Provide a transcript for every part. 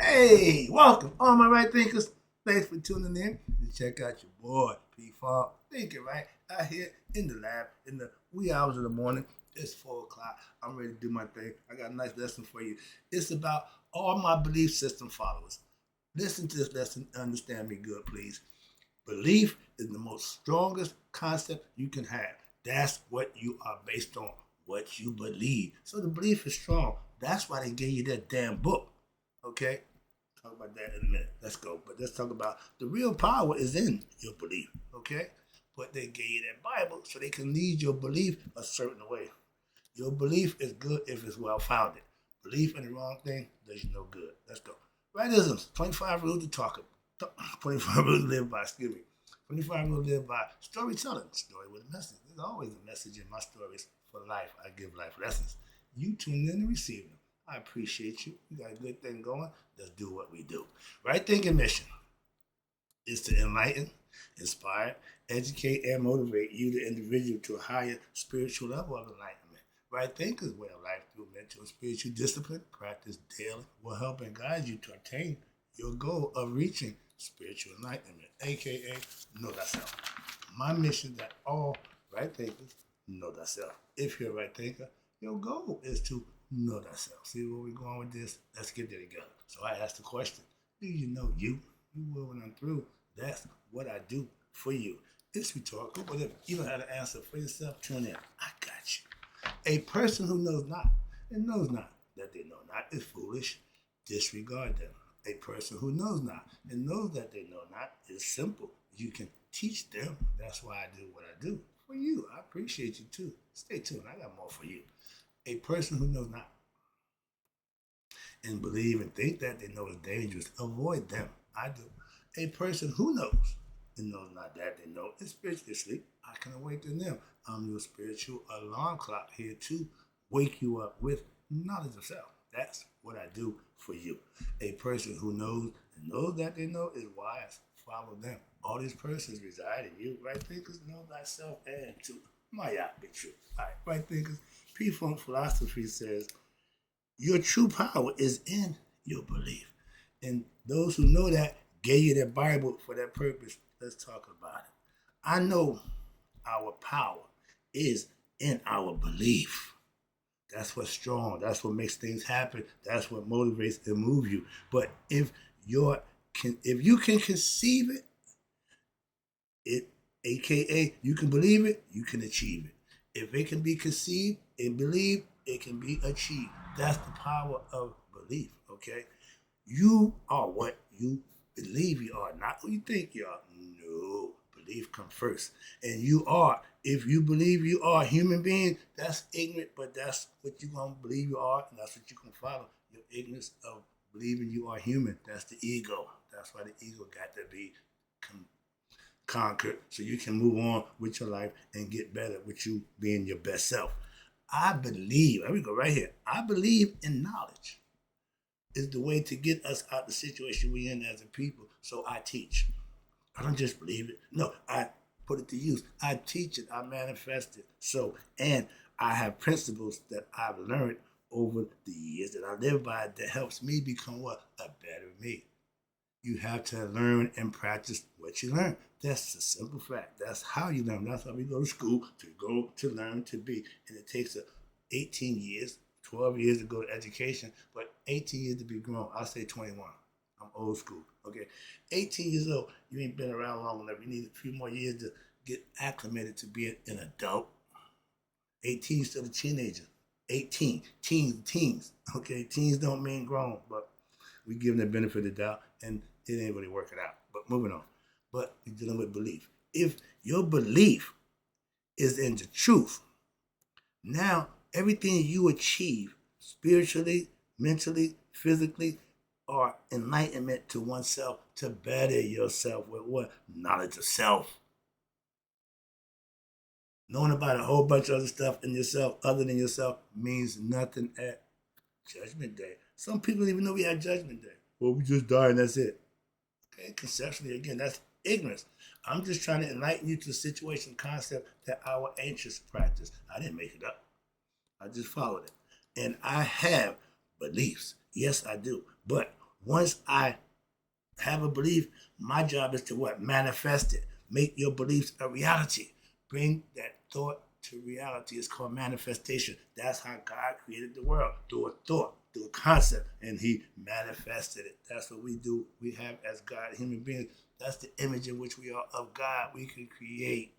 Hey, welcome, all my right thinkers. Thanks for tuning in to check out your boy, P Funk. Thinking right out here in the lab in the wee hours of the morning. It's 4 o'clock. I'm ready to do my thing. I got a nice lesson for you. It's about all my belief system followers. Listen to this lesson and understand me good, please. Belief is the most strongest concept you can have. That's what you are based on, what you believe. So the belief is strong. That's why they gave you that damn book. Okay? Talk about that in a minute. Let's go. But let's talk about the real power is in your belief. Okay? But they gave you that Bible so they can lead your belief a certain way. Your belief is good if it's well founded. Belief in the wrong thing does you no good. Let's go. Rightisms, 25 rules to talk about. 25 rules to live by, excuse me. 25 rules to live by. Storytelling, story with a message. There's always a message in my stories for life. I give life lessons. You tune in and receive them. I appreciate you. You got a good thing going. Let's do what we do. Right thinking mission is to enlighten, inspire, educate, and motivate you, the individual, to a higher spiritual level of enlightenment. Right thinkers way of life through mental and spiritual discipline, practice daily, will help and guide you to attain your goal of reaching spiritual enlightenment, aka know thyself. My mission is that all right thinkers know thyself. If you're a right thinker, your goal is to know thyself. See where we're going with this? Let's get there together. So I asked the question, do you know you? You will when I'm through. That's what I do for you. It's rhetorical, but if you don't have an answer for yourself, tune in. I got you. A person who knows not and knows not that they know not is foolish. Disregard them. A person who knows not and knows that they know not is simple. You can teach them. That's why I do what I do for you. I appreciate you too. Stay tuned. I got more for you. A person who knows not and believe and think that they know is dangerous, avoid them. I do. A person who knows and knows not that they know is spiritually asleep, I can awaken them. I'm your spiritual alarm clock here to wake you up with knowledge of self. That's what I do for you. A person who knows and knows that they know is wise. Follow them. All these persons reside in you. Right thinkers, know thyself and to my yacht be true. All right, right thinkers. P Funk philosophy says your true power is in your belief. And those who know that gave you that Bible for that purpose. Let's talk about it. I know our power is in our belief. That's what's strong. That's what makes things happen. That's what motivates and moves you. But if you can conceive it, it aka you can believe it, you can achieve it. If it can be conceived and believed, it can be achieved. That's the power of belief. Okay, you are what you believe you are, not who you think you are. No, belief comes first. And you are, if you believe you are a human being, that's ignorant, but that's what you're going to believe you are, and that's what you're going to follow. Your ignorance of believing you are human, that's the ego. That's why the ego got to be conquered so you can move on with your life and get better with you being your best self. I believe, let me go right here. I believe in knowledge is the way to get us out of the situation we're in as a people. So I teach. I don't just believe it. No, I put it to use. I teach it. I manifest it. So, and I have principles that I've learned over the years that I live by that helps me become what? A better me. You have to learn and practice what you learn. That's a simple fact. That's how you learn. That's why we go to school, to learn, to be. And it takes 18 years, 12 years to go to education, but 18 years to be grown. I'll say 21. I'm old school. Okay. 18 years old, you ain't been around long enough. You need a few more years to get acclimated to being an adult. 18 is still a teenager. 18. Teens. Okay. Teens don't mean grown, but we give them the benefit of the doubt, and it ain't really working out. But moving on. But we're dealing with belief. If your belief is in the truth, now everything you achieve spiritually, mentally, physically, or enlightenment to oneself to better yourself with what? Knowledge of self. Knowing about a whole bunch of other stuff in yourself other than yourself means nothing at Judgment Day. Some people don't even know we had Judgment Day. Well, we just die and that's it. Okay, conceptually, again, that's ignorance. I'm just trying to enlighten you to the situation concept that our ancients practiced. I didn't make it up. I just followed it. And I have beliefs. Yes, I do. But Once I have a belief, my job is to what? Manifest it. Make your beliefs a reality. Bring that thought to reality. It's called manifestation. That's how God created the world, through a thought, through a concept, and he manifested it. That's what we do. We have as God, human beings. That's the image in which we are of God. We can create.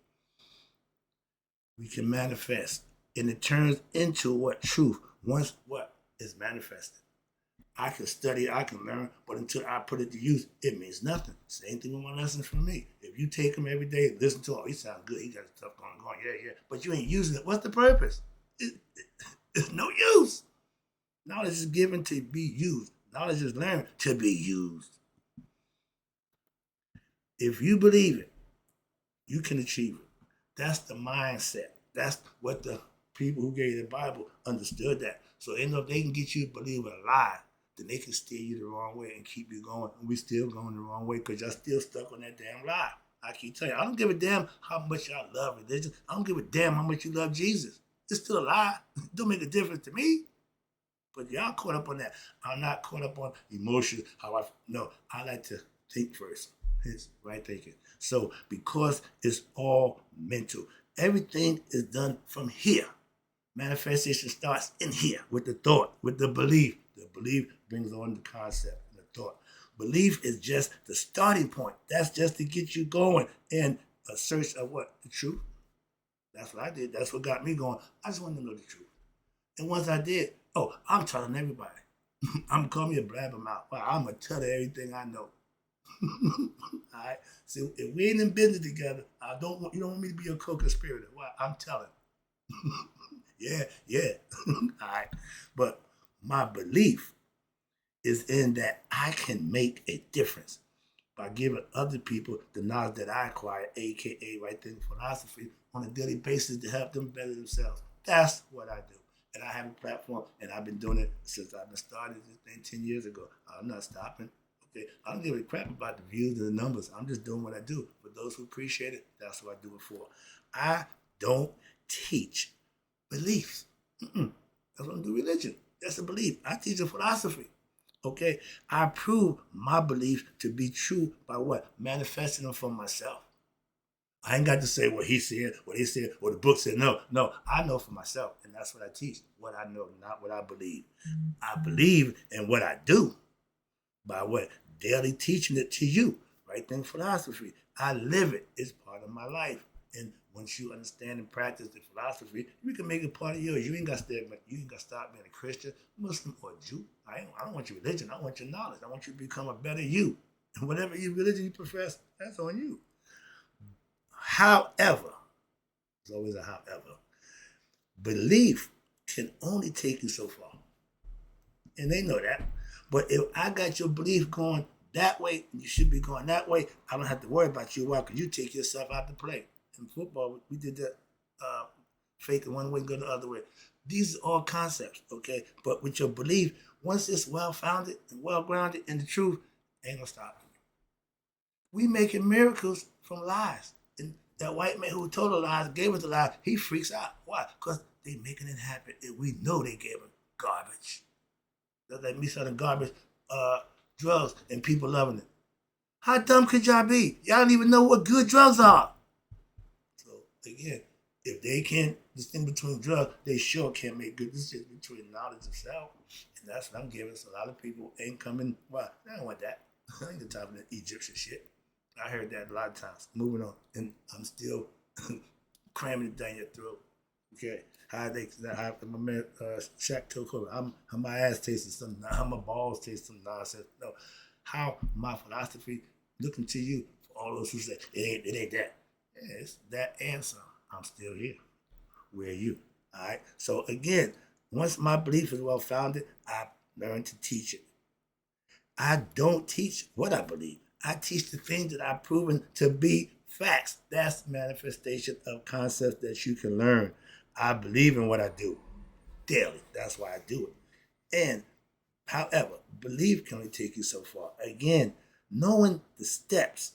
We can manifest. And it turns into what? Truth. Once what is manifested. I can study, I can learn, but until I put it to use, it means nothing. Same thing with my lessons from me. If you take them every day, listen to him, he sounds good, he got stuff going on, yeah, but you ain't using it, what's the purpose? It's no use. Knowledge is given to be used. Knowledge is learned to be used. If you believe it, you can achieve it. That's the mindset. That's what the people who gave you the Bible understood that. So they know if they can get you to believe a lie, then they can steer you the wrong way and keep you going. And we still going the wrong way because y'all still stuck on that damn lie. I keep telling you, I don't give a damn how much y'all love religion. I don't give a damn how much you love Jesus. It's still a lie. It don't make a difference to me. But y'all caught up on that. I'm not caught up on emotions. No, I like to think first. It's right thinking. So because it's all mental, everything is done from here. Manifestation starts in here with the thought, with the belief. The belief brings on the concept and the thought. Belief is just the starting point. That's just to get you going in a search of what? The truth. That's what I did. That's what got me going. I just wanted to know the truth. And once I did, I'm telling everybody. I'm calling me a blabbermouth. Well, I'm going to tell everything I know. All right. So if we ain't in business together, you don't want me to be a co-conspirator. Well, I'm telling. yeah. All right. But my belief is in that I can make a difference by giving other people the knowledge that I acquire, aka right thinking philosophy, on a daily basis to help them better themselves. That's what I do. And I have a platform, and I've been doing it since I've been started this thing 10 years ago. I'm not stopping. Okay, I don't give a crap about the views and the numbers. I'm just doing what I do. For those who appreciate it, that's what I do it for. I don't teach beliefs. That's what I do religion. That's a belief. I teach a philosophy. Okay, I prove my beliefs to be true by what? Manifesting them for myself. I ain't got to say what he said, what he said, or the book said. No, I know for myself, and that's what I teach. What I know, not what I believe. I believe in what I do by what? Daily teaching it to you. Right thing philosophy. I live it. It's part of my life. And once you understand and practice the philosophy, you can make it part of yours. You ain't got to stop being a Christian, Muslim, or Jew. I don't want your religion. I want your knowledge. I want you to become a better you. And whatever religion you profess, that's on you. However, there's always a however, belief can only take you so far. And they know that. But if I got your belief going that way, you should be going that way, I don't have to worry about you. Why? Because you take yourself out to play. In football, we did that fake it one way, go the other way. These are all concepts, okay? But with your belief, once it's well-founded and well-grounded in the truth, ain't gonna stop you. We making miracles from lies. And that white man who told the lies, gave us the lies, he freaks out. Why? Because they making it happen, and we know they gave him garbage. That's like me selling garbage, drugs, and people loving it. How dumb could y'all be? Y'all don't even know what good drugs are. So again, if they can't distinguish between drugs, they sure can't make good decisions between knowledge of self. And that's what I'm giving. So a lot of people ain't coming. Why? I don't want that. I ain't the type of that Egyptian shit. I heard that a lot of times. Moving on, and I'm still cramming it down your throat. Okay, how my man Shaq told how my ass tasted something, how my balls taste some nonsense. No, how my philosophy looking to you for all those who say it ain't that. Yeah, it's that answer. I'm still here. Where are you? All right. So again, once my belief is well founded, I learn to teach it. I don't teach what I believe. I teach the things that I've proven to be facts. That's manifestation of concepts that you can learn. I believe in what I do daily. That's why I do it. And however, belief can only take you so far. Again, knowing the steps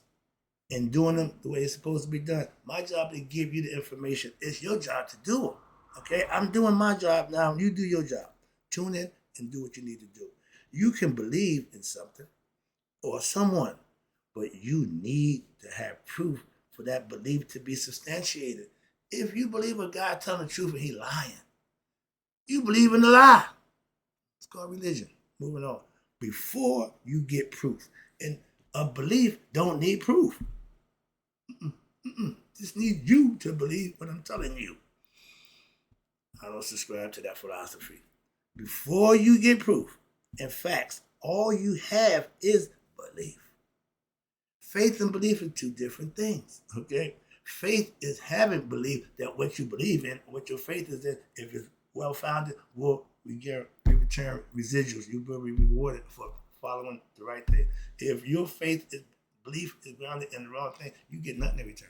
and doing them the way it's supposed to be done. My job is to give you the information. It's your job to do them. Okay? I'm doing my job now. You do your job. Tune in and do what you need to do. You can believe in something or someone, but you need to have proof for that belief to be substantiated. If you believe a guy telling the truth and he lying, you believe in the lie. It's called religion. Moving on. Before you get proof. And a belief don't need proof. Just need you to believe what I'm telling you. I don't subscribe to that philosophy. Before you get proof and facts, all you have is belief. Faith and belief are two different things, okay? Faith is having belief that what you believe in, what your faith is in, if it's well-founded, will return residuals. You will be rewarded for following the right thing. If your belief is grounded in the wrong thing, you get nothing in return.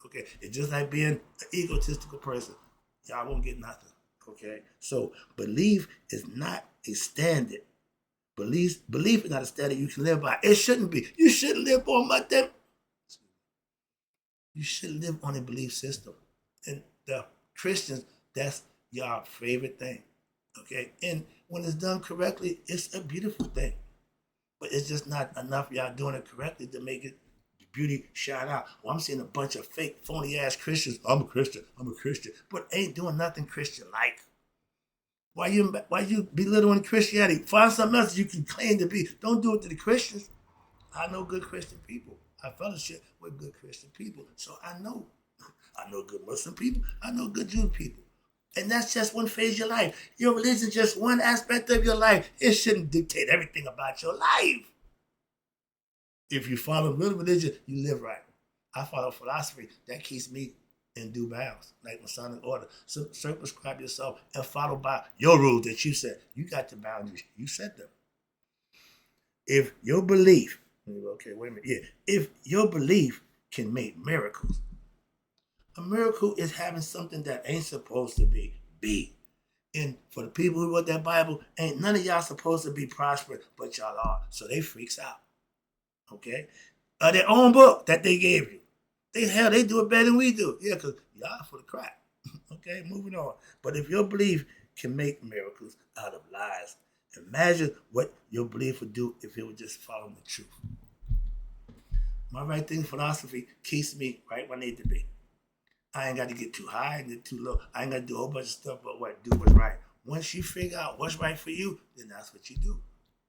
Okay, it's just like being an egotistical person. Y'all won't get nothing. Okay, so belief is not a standard. Belief is not a standard you can live by. It shouldn't be. You shouldn't live on nothing. You should live on a belief system. And the Christians, that's your favorite thing. Okay, and when it's done correctly, it's a beautiful thing. But it's just not enough y'all doing it correctly to make it beauty shine out. Well, I'm seeing a bunch of fake, phony-ass Christians. I'm a Christian, but ain't doing nothing Christian-like. Why you belittling Christianity? Find something else you can claim to be. Don't do it to the Christians. I know good Christian people. I fellowship with good Christian people. So I know good Muslim people. I know good Jewish people. And that's just one phase of your life. Your religion is just one aspect of your life. It shouldn't dictate everything about your life. If you follow real religion, you live right. I follow philosophy. That keeps me in due bounds, like Masonic order. So circumscribe yourself and follow by your rules that you set. You got the boundaries. You set them. If your belief, okay, wait a minute. Yeah, if your belief can make miracles, a miracle is having something that ain't supposed to be. And for the people who wrote that Bible, ain't none of y'all supposed to be prosperous, but y'all are. So they freaks out. Okay? Their own book that they gave you. They do it better than we do. Yeah, because y'all for the crap. Okay, moving on. But if your belief can make miracles out of lies, imagine what your belief would do if it would just follow the truth. My right thing philosophy keeps me right where I need to be. I ain't got to get too high and get too low. I ain't got to do a whole bunch of stuff but do what's right. Once you figure out what's right for you, then that's what you do.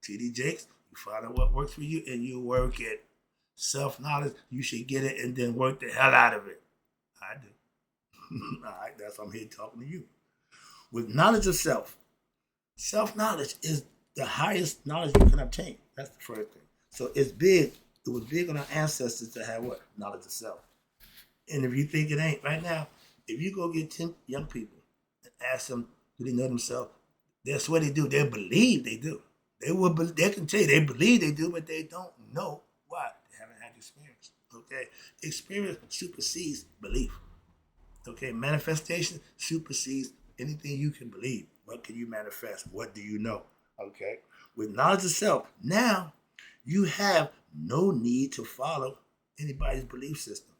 T.D. Jakes, you find out what works for you and you work it. Self-knowledge, you should get it and then work the hell out of it. I do. All right, that's why I'm here talking to you. With knowledge of self-knowledge is the highest knowledge you can obtain. That's the first thing. So it's big. It was big on our ancestors to have what? Knowledge of self. And if you think it ain't, right now, if you go get 10 young people and ask them, do they know themselves? That's what they do. They believe they do. They can tell you they believe they do, but they don't know why. They haven't had experience. Okay? Experience supersedes belief. Okay? Manifestation supersedes anything you can believe. What can you manifest? What do you know? Okay? With knowledge of self, now you have no need to follow anybody's belief system.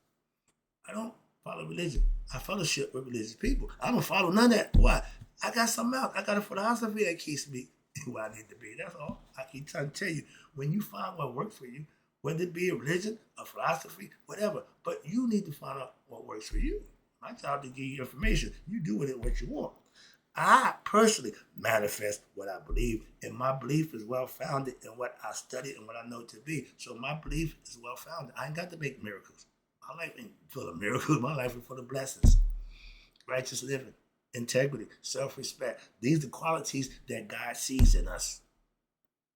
I don't follow religion. I fellowship with religious people. I don't follow none of that. Why? I got something else. I got a philosophy that keeps me where I need to be. That's all. I keep trying to tell you. When you find what works for you, whether it be a religion, a philosophy, whatever, but you need to find out what works for you. My job to give you information. You do with it what you want. I personally manifest what I believe, and my belief is well-founded in what I study and what I know to be. So my belief is well-founded. I ain't got to make miracles. My life ain't full of miracles. My life is full of blessings. Righteous living, integrity, self-respect. These are the qualities that God sees in us,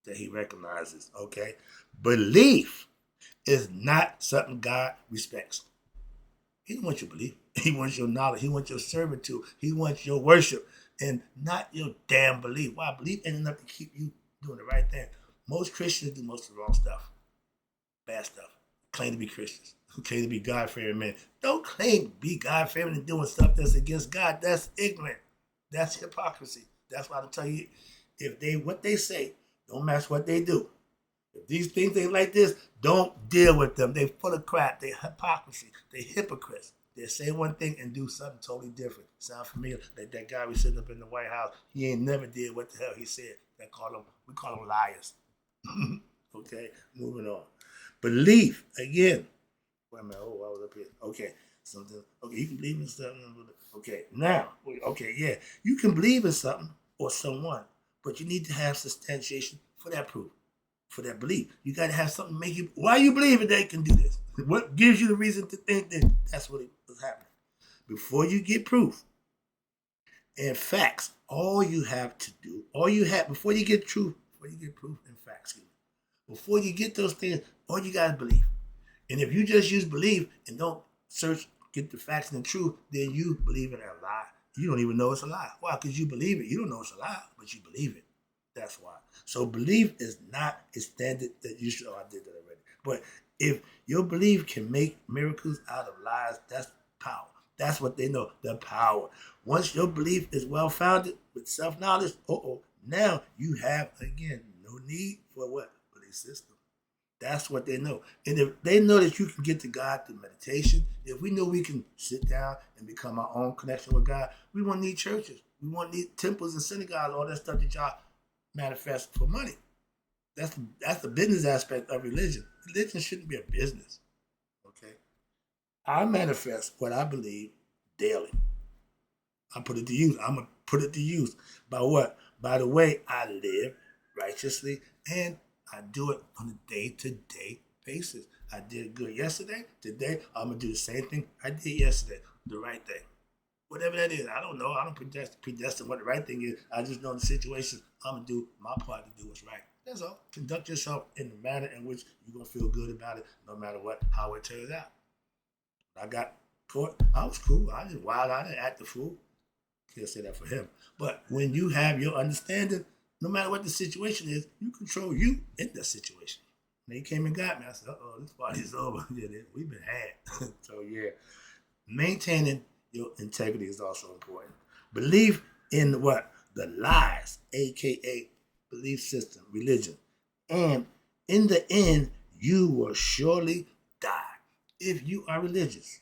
that he recognizes, okay? Belief is not something God respects. He don't want your belief. He wants your knowledge. He wants your servitude. He wants your worship and not your damn belief. Why? Belief ain't enough to keep you doing the right thing. Most Christians do most of the wrong stuff. Bad stuff. Claim to be Christians. Claim to be God-fearing men. Don't claim to be God-fearing and doing stuff that's against God. That's ignorant. That's hypocrisy. That's why I tell you, what they say don't match what they do. If these things ain't like this, don't deal with them. They full of crap. They hypocrisy. They hypocrites. They say one thing and do something totally different. Sound familiar? Like that guy we sitting up in the White House. He ain't never did what the hell he said. We call them liars. Okay, moving on. Belief again. Wait a minute. Oh, I was up here. Okay, something. Okay, you can believe in something. Okay, now. Okay, yeah, you can believe in something or someone, but you need to have substantiation for that proof, for that belief. You got to have something to make you. Why you believe that they can do this? What gives you the reason to think that that's what was happening? Before you get proof and facts, all you have to do, all you have before you get truth, before you get proof and facts, before you get those things, all you got to believe. And if you just use belief and don't search, get the facts and the truth, then you believe in a lie. You don't even know it's a lie. Why? Because you believe it. You don't know it's a lie, but you believe it. That's why. So belief is not a standard that you should. Oh, I did that already. But if your belief can make miracles out of lies, that's power. That's what they know, the power. Once your belief is well founded with self-knowledge, now you have, again, no need for what? Belief system. That's what they know. And if they know that you can get to God through meditation, if we know we can sit down and become our own connection with God, we won't need churches. We won't need temples and synagogues, all that stuff that y'all manifest for money. That's the business aspect of religion. Religion shouldn't be a business. Okay? I manifest what I believe daily. I put it to use. I'm going to put it to use. By what? By the way I live righteously, and I do it on a day-to-day basis. I did good yesterday. Today, I'm going to do the same thing I did yesterday. The right thing. Whatever that is. I don't know. I don't predestine what the right thing is. I just know in the situation, I'm going to do my part to do what's right. That's all. Conduct yourself in the manner in which you're going to feel good about it, no matter how it turns out. I got caught. I was cool. I didn't wild out and act the fool. Can't say that for him. But when you have your understanding, no matter what the situation is, you control you in that situation. They came and got me. I said, this party's over. Yeah, we've been had. So, yeah. Maintaining your integrity is also important. Believe in what? The lies, a.k.a. belief system, religion. And in the end, you will surely die. If you are religious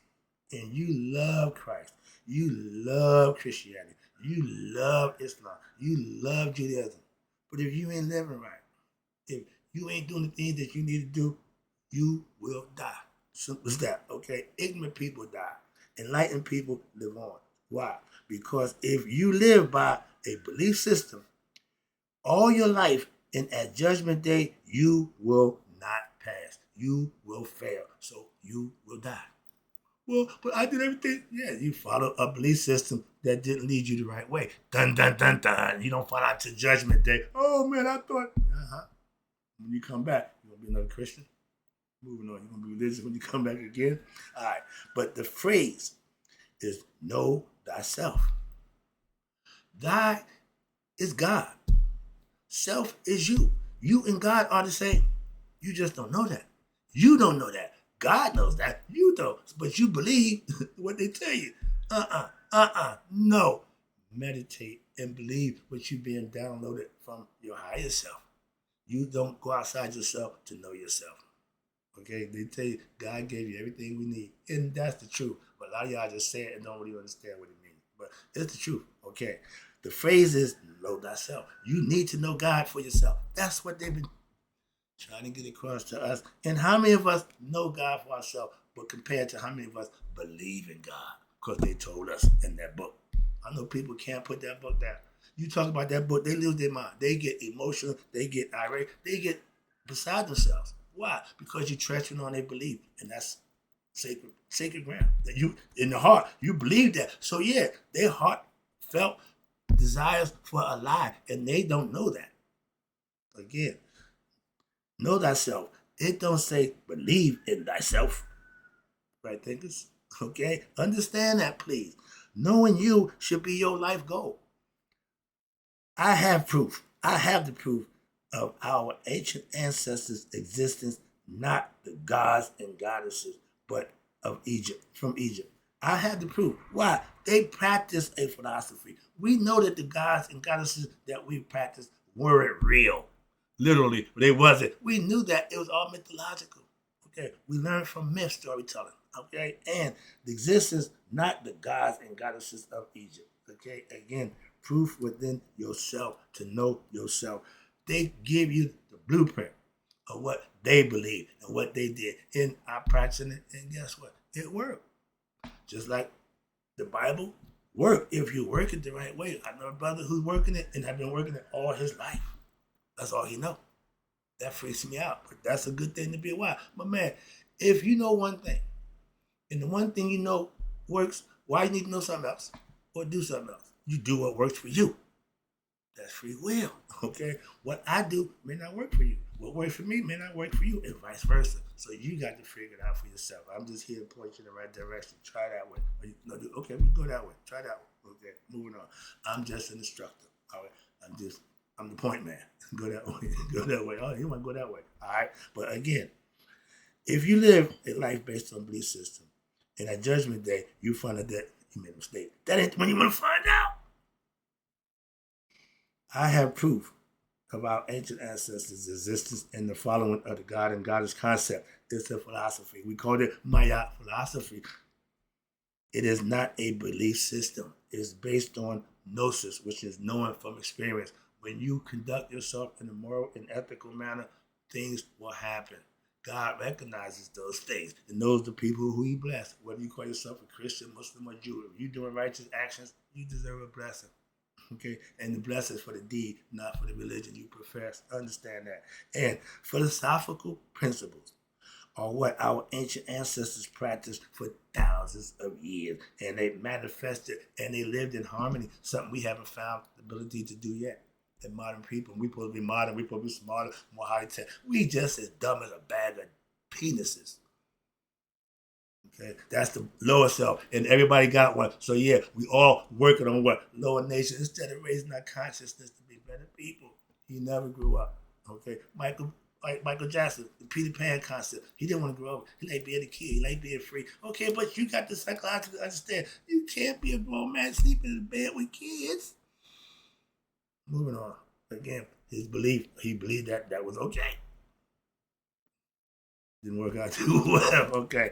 and you love Christ, you love Christianity, you love Islam, you love Judaism. But if you ain't living right, if you ain't doing the things that you need to do, you will die. Simple as that, okay? Ignorant people die. Enlightened people live on. Why? Because if you live by a belief system all your life, and at Judgment Day, you will not pass. You will fail. So you will die. Well, but I did everything. Yeah, you follow a belief system that didn't lead you the right way. Dun, dun, dun, dun. You don't fall out to Judgment Day. Oh, man, I thought. When you come back, you're going to be another Christian. Moving on, you're going to be religious when you come back again. All right. But the phrase is know thyself. Thy is God. Self is you. You and God are the same. You just don't know that. You don't know that. God knows that. You don't. But you believe what they tell you. No. Meditate and believe what you're being downloaded from your higher self. You don't go outside yourself to know yourself. Okay? They tell you God gave you everything we need. And that's the truth. But a lot of y'all just say it and don't really understand what it means. But it's the truth. Okay? The phrase is know thyself. You need to know God for yourself. That's what they've been trying to get across to us. And how many of us know God for ourselves, but compared to how many of us believe in God? Because they told us in that book. I know people can't put that book down. You talk about that book, they lose their mind. They get emotional. They get irate. They get beside themselves. Why? Because you're treaching on their belief. And that's sacred ground. That you, in the heart, you believe that. So yeah, their heart felt desires for a lie, and they don't know that. Again, know thyself. It don't say believe in thyself. Right, thinkers? Okay? Understand that, please. Knowing you should be your life goal. I have proof. I have the proof of our ancient ancestors' existence, not the gods and goddesses, but of Egypt, from Egypt. I have the proof. Why? They practice a philosophy. We know that the gods and goddesses that we practice weren't real. Literally, they wasn't. We knew that it was all mythological. Okay, we learned from myth storytelling. Okay, and the existence, not the gods and goddesses of Egypt. Okay, again, proof within yourself to know yourself. They give you the blueprint of what they believe and what they did. And I practicing it, and guess what? It worked. Just like the Bible worked if you work it the right way. I know a brother who's working it and have been working it all his life. That's all he know. That freaks me out. But that's a good thing to be aware. But man, if you know one thing, and the one thing you know works, why you need to know something else or do something else? You do what works for you. That's free will, okay? What I do may not work for you. What works for me may not work for you, and vice versa. So you got to figure it out for yourself. I'm just here to point you in the right direction. Try that way. Okay, we go that way. Try that way. Okay, moving on. I'm just an instructor. All right, I'm the point man. Go that way. Go that way. Oh, you want to go that way. All right. But again, if you live a life based on belief system, and at Judgment Day, you find out that you made a mistake. That ain't when you want to find out. I have proof of our ancient ancestors' existence in the following of the God and Goddess concept. It's a philosophy. We call it Maya philosophy. It is not a belief system. It's based on gnosis, which is knowing from experience. When you conduct yourself in a moral and ethical manner, things will happen. God recognizes those things and knows the people who he blessed. Whether you call yourself a Christian, Muslim, or Jew, if you're doing righteous actions, you deserve a blessing. Okay, and the blessing is for the deed, not for the religion you profess. Understand that. And philosophical principles are what our ancient ancestors practiced for thousands of years, and they manifested and they lived in harmony. Something we haven't found the ability to do yet. And modern people, we supposed to be modern, we supposed to be smarter, more high tech. We just as dumb as a bag of penises. Okay, that's the lower self, and everybody got one. So yeah, we all working on what lower nation instead of raising our consciousness to be better people. He never grew up. Okay, Michael Jackson, the Peter Pan concept. He didn't want to grow up. He liked being a kid. He liked being free. Okay, but you got to psychologically understand you can't be a grown man sleeping in a bed with kids. Moving on. Again, his belief. He believed that was okay. Didn't work out too well. Okay.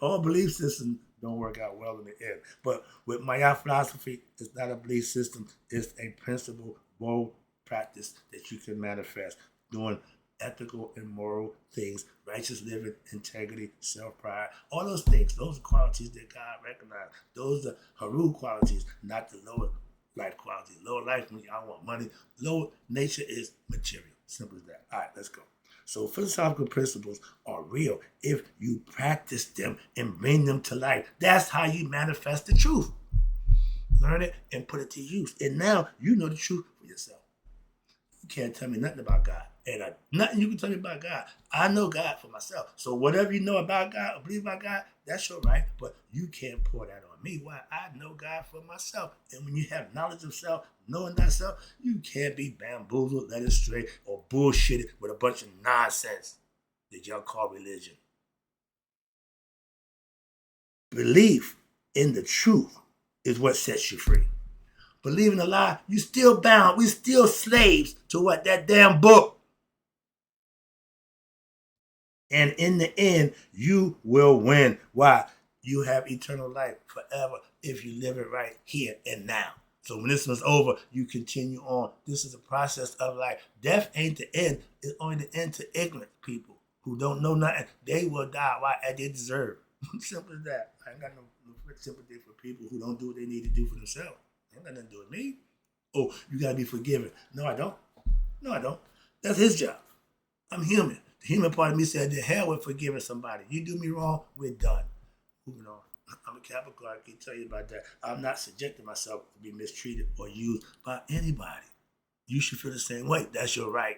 All belief systems don't work out well in the end. But with Maya philosophy, it's not a belief system. It's a principle, moral practice that you can manifest doing ethical and moral things, righteous living, integrity, self-pride, all those things. Those are qualities that God recognized. Those are Haru qualities, not the lower life qualities. Lower life means I want money. Lower nature is material. Simple as that. All right, let's go. So philosophical principles are real if you practice them and bring them to life. That's how you manifest the truth. Learn it and put it to use. And now you know the truth for yourself. You can't tell me nothing about God. And nothing you can tell me about God. I know God for myself. So whatever you know about God or believe about God, that's your right. But you can't pour that on me. Why? I know God for myself. And when you have knowledge of self, knowing thyself, you can't be bamboozled, led astray, or bullshitted with a bunch of nonsense that y'all call religion. Belief in the truth is what sets you free. Believing a lie, you still bound. We still slaves to what? That damn book. And in the end, you will win. Why? You have eternal life forever if you live it right here and now. So when this one's over, you continue on. This is a process of life. Death ain't the end. It's only the end to ignorant people who don't know nothing. They will die. Why? As they deserve. Simple as that. I ain't got no sympathy for people who don't do what they need to do for themselves. Ain't got nothing to do with me. Oh, you got to be forgiven. No, I don't. No, I don't. That's his job. I'm human. The human part of me said, the hell with forgiving somebody. You do me wrong, we're done. Moving on. I'm a Capricorn. I can tell you about that. I'm not subjecting myself to be mistreated or used by anybody. You should feel the same way. That's your right.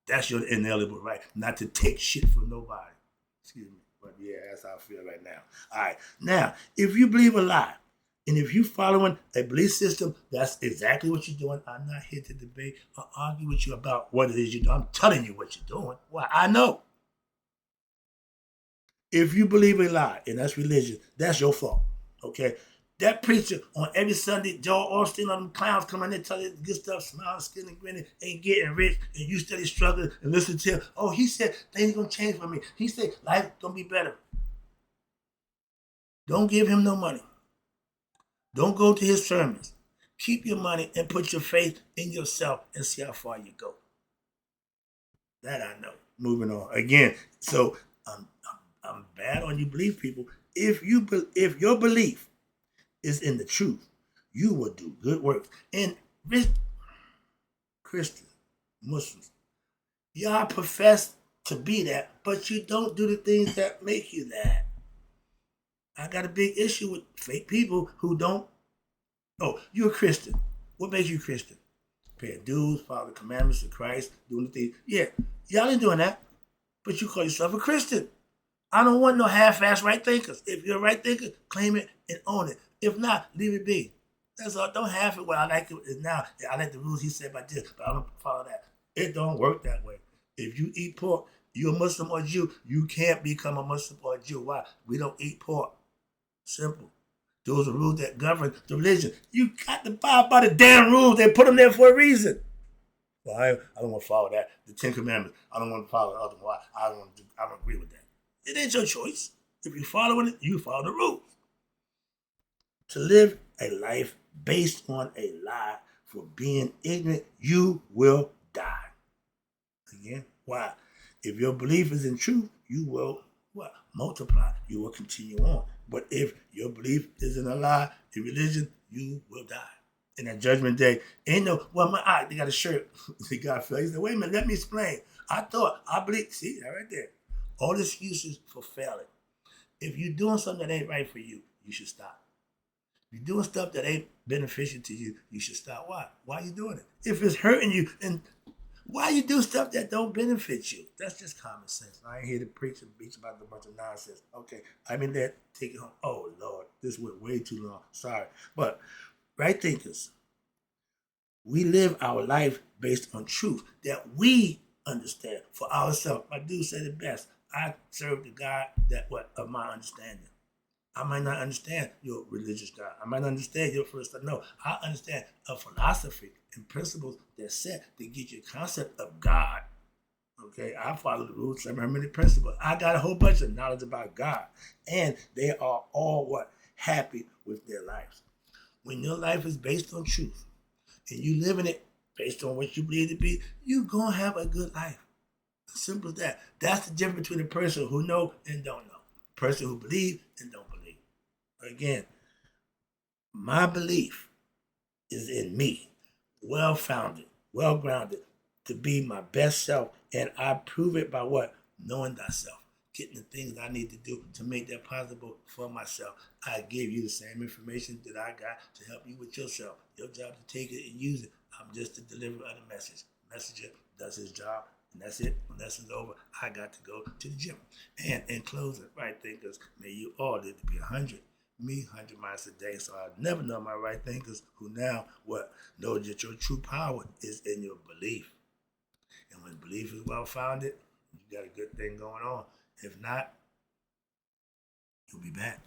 That's your inalienable right. Not to take shit from nobody. Excuse me. But yeah, that's how I feel right now. All right. Now, if you believe a lie, and if you're following a belief system, that's exactly what you're doing. I'm not here to debate or argue with you about what it is you're doing. I'm telling you what you're doing. Why? I know. If you believe a lie, and that's religion, that's your fault. Okay? That preacher on every Sunday, Joel Austin, on them clowns come in there telling you good stuff, smiling, skinning, grinning, ain't getting rich, and you steady struggling and listen to him. Oh, he said things gonna change for me. He said life gonna be better. Don't give him no money. Don't go to his sermons. Keep your money and put your faith in yourself and see how far you go. That I know. Moving on again. So I'm bad on you belief people. If your belief is in the truth, you will do good works. And Christians, Muslims, y'all profess to be that, but you don't do the things that make you that. I got a big issue with fake people who don't. Oh, you're a Christian. What makes you Christian? Paying dues, follow the commandments of Christ, doing the things. Yeah, y'all ain't doing that, but you call yourself a Christian. I don't want no half-ass right thinkers. If you're a right thinker, claim it and own it. If not, leave it be. That's all. Don't have it. Well, I like it now. Yeah, I like the rules he said about this, but I don't follow that. It don't work that way. If you eat pork, you're a Muslim or Jew. You can't become a Muslim or a Jew. Why? We don't eat pork. Simple. Those are rules that govern the religion. You got to abide by the damn rules. They put them there for a reason. Well, I don't want to follow that. The Ten Commandments. I don't want to follow the other one. I don't agree with that. It ain't your choice. If you're following it, you follow the rules. To live a life based on a lie for being ignorant, you will die. Again, why? If your belief is in truth, you will what? Multiply. You will continue on. But if your belief is in a lie, in religion, you will die. In that judgment day, ain't no, well, my eye, they got a shirt. They got a feel. He said, wait a minute, let me explain. I believe, see that right there. All excuses for failing. If you're doing something that ain't right for you, you should stop. If you're doing stuff that ain't beneficial to you, you should stop. Why? Why are you doing it? If it's hurting you, and why you do stuff that don't benefit you? That's just common sense. I ain't here to preach and beach about a bunch of nonsense. Okay, I'm in there, take it home. Oh, Lord, this went way too long. Sorry. But right thinkers, we live our life based on truth that we understand for ourselves. My dude said it best. I serve the God that of my understanding. I might not understand your religious God. I might not understand your first. No, I understand a philosophy and principles that's set to get you a concept of God. Okay, I follow the rules, 7 hermeneutic principles. I got a whole bunch of knowledge about God, and they are all happy with their lives. When your life is based on truth, and you live in it based on what you believe to be, you're gonna have a good life. Simple as that. That's the difference between a person who know and don't know. A person who believes and don't believe. Again, my belief is in me, well-founded, well-grounded, to be my best self, and I prove it by what? Knowing thyself. Getting the things I need to do to make that possible for myself. I give you the same information that I got to help you with yourself. Your job to take it and use it. I'm just the deliverer of the message. Messenger does his job, and that's it. When lesson's over, I got to go to the gym. And in closing, right thinkers, may you all live to be 100. Me, 100 miles a day. So I never know my right thinkers who now know that your true power is in your belief. And when belief is well founded, you got a good thing going on. If not, you'll be back.